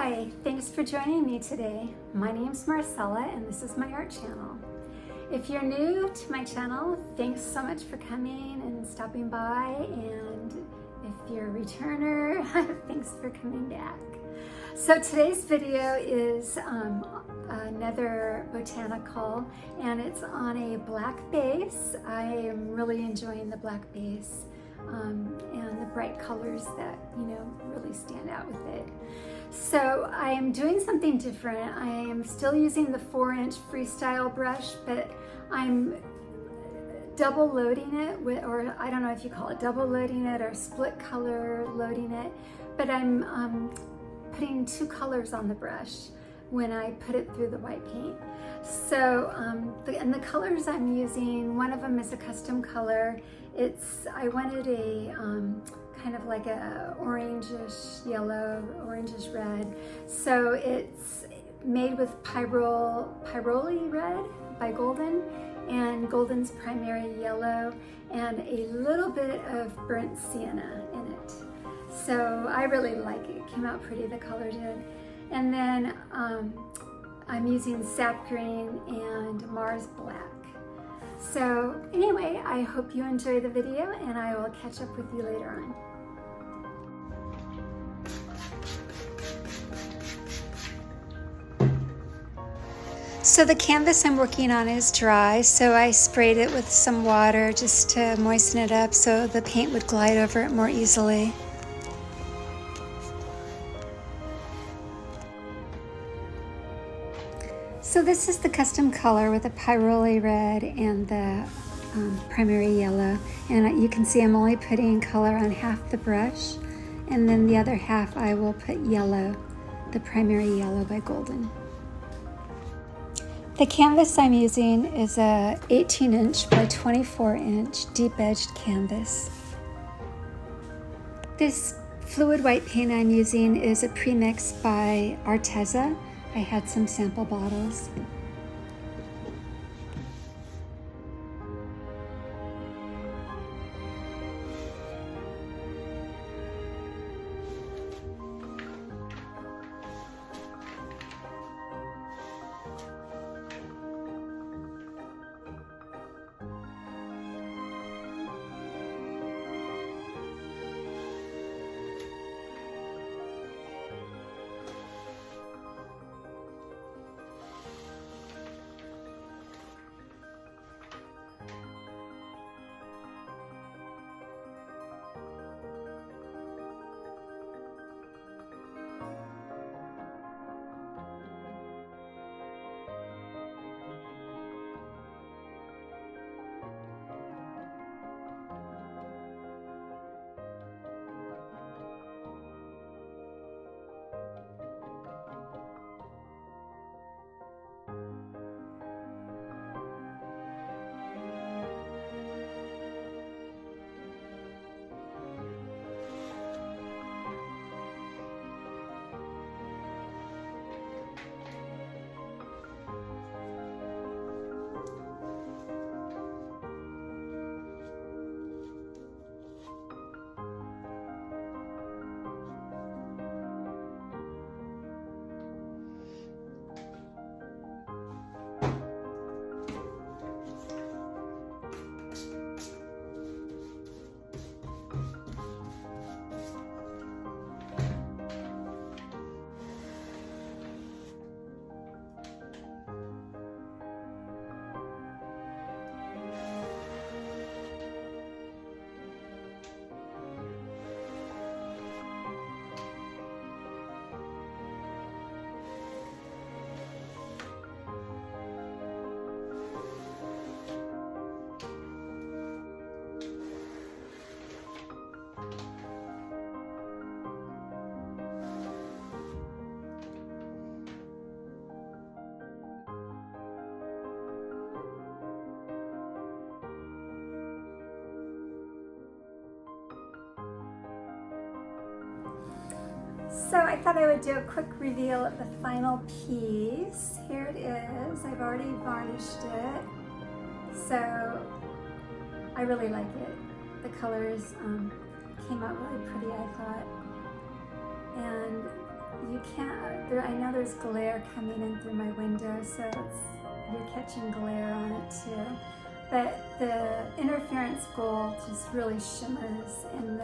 Hi, thanks for joining me today. My name's Marcella and this is my art channel. If you're new to my channel, thanks so much for coming and stopping by, and if you're a returner, thanks for coming back. So today's video is another botanical, and it's on a black base. I am really enjoying the black base and the bright colors that, really stand out with it. So I am doing something different. I am still using the 4-inch freestyle brush, but I'm double loading it with, or I don't know if you call it double loading it or split color loading it, but I'm putting 2 colors on the brush when I put it through the white paint. So, and the colors I'm using, one of them is a custom color. I wanted a kind of like a orangish yellow, orangish red. So it's made with Pyrole Red by Golden, and Golden's primary yellow, and a little bit of Burnt Sienna in it. So I really like it. It came out pretty, the color did. And then I'm using sap green and Mars black. So anyway, I hope you enjoy the video, and I will catch up with you later on. So the canvas I'm working on is dry, so I sprayed it with some water just to moisten it up so the paint would glide over it more easily. So this is the custom color with the Pyrole Red and the primary yellow. And you can see I'm only putting color on half the brush, and then the other half I will put yellow, the primary yellow by Golden. The canvas I'm using is a 18-inch by 24-inch deep-edged canvas. This fluid white paint I'm using is a premix by Arteza. I had some sample bottles. So I thought I would do a quick reveal of the final piece. Here it is. I've already varnished it. So I really like it. The colors came out really pretty, I thought. And you can't, I know there's glare coming in through my window, so you're catching glare on it too. But the interference gold just really shimmers in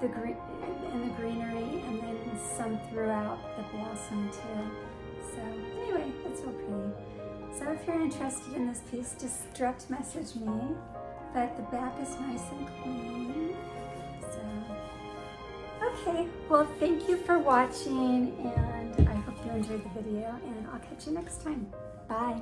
the greenery, and then some throughout the blossom too. So anyway, it's real pretty. So if you're interested in this piece, just direct message me. But the back is nice and clean. So, okay, well, thank you for watching, and I hope you enjoyed the video, and I'll catch you next time. Bye.